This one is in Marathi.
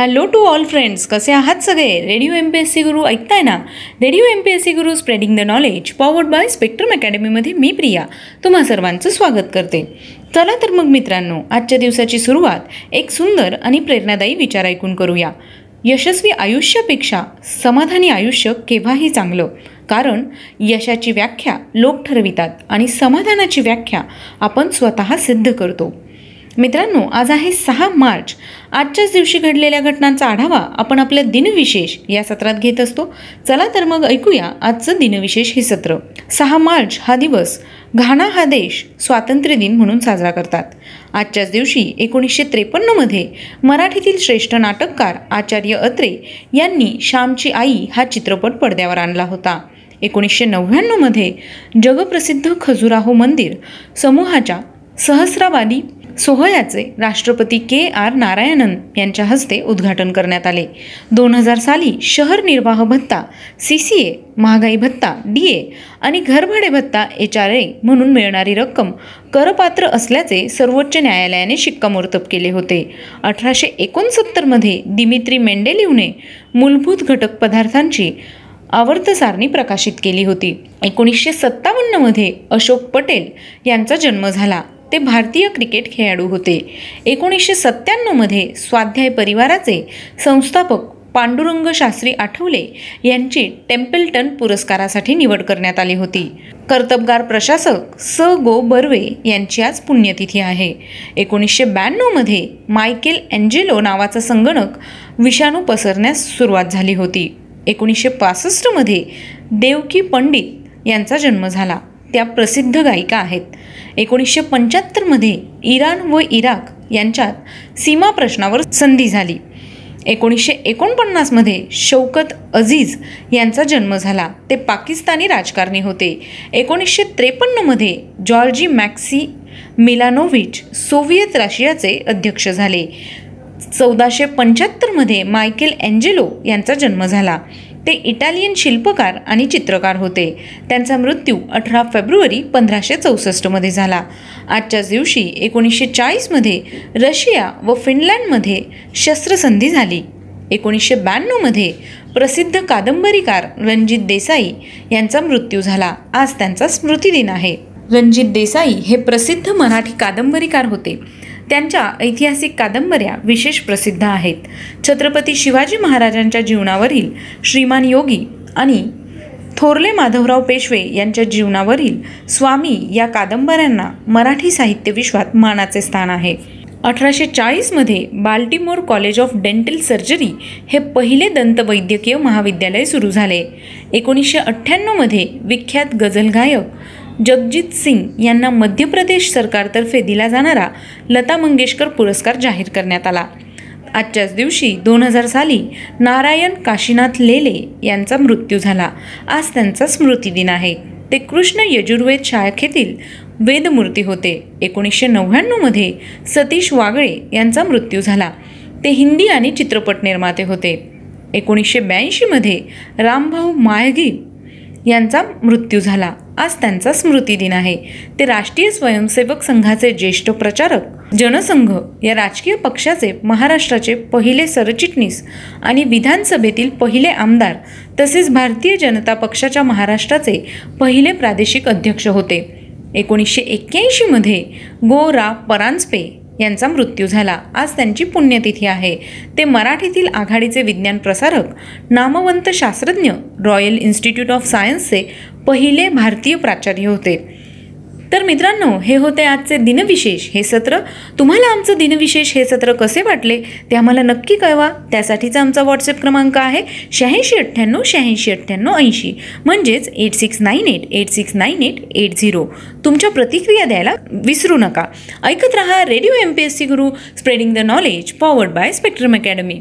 हॅलो टू ऑल फ्रेंड्स, कसे आहात सगळे? रेडिओ MPSC गुरु ऐकताय ना? Radio MPSC Guru spreading the knowledge powered by Spectrum अकॅडमीमध्ये मी प्रिया तुम्हा सर्वांचं स्वागत करते. चला तर मग मित्रांनो, आजच्या दिवसाची सुरुवात एक सुंदर आणि प्रेरणादायी विचार ऐकून करूया. यशस्वी आयुष्यापेक्षा समाधानी आयुष्य केव्हाही चांगलं, कारण यशाची व्याख्या लोक ठरवितात आणि समाधानाची व्याख्या आपण स्वतः सिद्ध करतो. मित्रांनो, आज आहे 6 मार्च. आजच्याच दिवशी घडलेल्या घटनांचा आढावा आपण आपल्या दिनविशेष या सत्रात घेत असतो. चला तर मग ऐकूया आजचं दिनविशेष हे सत्र. 6 मार्च हा दिवस घाना हा देश स्वातंत्र्य दिन म्हणून साजरा करतात. आजच्याच दिवशी 1953मध्ये मराठीतील श्रेष्ठ नाटककार आचार्य अत्रे यांनी श्यामची आई हा चित्रपट पडद्यावर आणला होता. 1999मध्ये जगप्रसिद्ध खजुराहो मंदिर समूहाच्या सहस्रावादी सोहळ्याचे राष्ट्रपती KR नारायणन यांच्या हस्ते उद्घाटन करण्यात आले. 2000 साली शहर निर्वाह भत्ता CCA, महागाई भत्ता DA आणि घरभाडे भत्ता HRA म्हणून मिळणारी रक्कम करपात्र असल्याचे सर्वोच्च न्यायालयाने शिक्कामोर्तब केले होते. 1869मध्ये दिमित्री मेंडेलीवने मूलभूत घटक पदार्थांची आवर्त सारणी प्रकाशित केली होती. 1957मध्ये अशोक पटेल यांचा जन्म झाला. ते भारतीय क्रिकेट खेळाडू होते. 1997मध्ये स्वाध्याय परिवाराचे संस्थापक पांडुरंग शास्त्री आठवले यांची टेम्पल्टन पुरस्कारासाठी निवड करण्यात आली होती. कर्तबगार प्रशासक गो बर्वे यांची आज पुण्यतिथी आहे. 1992मध्ये मायकेल एंजेलो नावाचा संगणक विषाणू पसरण्यास सुरुवात झाली होती. 1965मध्ये देवकी पंडित यांचा जन्म झाला. त्या प्रसिद्ध गायिका आहेत. 1975मध्ये इराण व इराक यांच्यात सीमा प्रश्नावर संधी झाली. 1949मध्ये शौकत अझीज यांचा जन्म झाला. ते पाकिस्तानी राजकारणी होते. 1953मध्ये जॉर्जी मॅक्सी मिलानोव्हिच सोव्हिएत रशियाचे अध्यक्ष झाले. 1475मध्ये मायकेल एंजेलो यांचा जन्म झाला. ते इटालियन शिल्पकार आणि चित्रकार होते. त्यांचा मृत्यू 18 फेब्रुवारी 1564मध्ये झाला. आजच्याच दिवशी 1940मध्ये रशिया व फिनलँडमध्ये शस्त्रसंधी झाली. 1992मध्ये प्रसिद्ध कादंबरीकार रणजित देसाई यांचा मृत्यू झाला. आज त्यांचा स्मृतिदिन आहे. रणजित देसाई हे प्रसिद्ध मराठी कादंबरीकार होते. त्यांच्या ऐतिहासिक कादंबऱ्या विशेष प्रसिद्ध आहेत. छत्रपती शिवाजी महाराजांच्या जीवनावरील श्रीमान योगी आणि थोरले माधवराव पेशवे यांच्या जीवनावरील स्वामी या कादंबऱ्यांना मराठी साहित्य विश्वात मानाचे स्थान आहे. 1840मध्ये Baltimore College of Dental Surgery हे पहिले दंतवैद्यकीय महाविद्यालय सुरू झाले. 1998मध्ये विख्यात गझल गायक जगजीत सिंग यांना मध्य प्रदेश सरकारतर्फे दिला जाणारा लता मंगेशकर पुरस्कार जाहीर करण्यात आला. आजच्याच दिवशी 2000 साली नारायण काशीनाथ लेले यांचा मृत्यू झाला. आज त्यांचा स्मृतिदिन आहे. ते कृष्ण यजुर्वेद शाखेतील वेदमूर्ती होते. 1999मध्ये सतीश वागळे यांचा मृत्यू झाला. ते हिंदी आणि चित्रपट निर्माते होते. 1982मध्ये रामभाऊ म्हाळगी यांचा मृत्यू झाला. आज त्यांचा स्मृतिदिन आहे. ते राष्ट्रीय स्वयंसेवक संघाचे ज्येष्ठ प्रचारक, जनसंघ या राजकीय पक्षाचे महाराष्ट्राचे पहिले सरचिटणीस आणि विधानसभेतील पहिले आमदार तसेच भारतीय जनता पक्षाच्या महाराष्ट्राचे पहिले प्रादेशिक अध्यक्ष होते. 1981मध्ये गो रा परांजपे यांचा मृत्यू झाला. आज त्यांची पुण्यतिथी आहे. ते मराठीतील आघाडीचे विज्ञान प्रसारक, नामवंत शास्त्रज्ञ, रॉयल इन्स्टिट्यूट ऑफ सायन्सचे पहिले भारतीय प्राचार्य होते. तर मित्रांनो, हे होते आजचे दिनविशेष हे सत्र. तुम्हाला आमचं दिनविशेष हे सत्र कसे वाटले ते आम्हाला नक्की कळवा. त्यासाठीचा आमचा व्हॉट्सअप क्रमांक आहे 8698869880 म्हणजेच 8698869880. तुमच्या प्रतिक्रिया द्यायला विसरू नका. ऐकत रहा radio MPSC Guru spreading the knowledge powered by spectrum academy.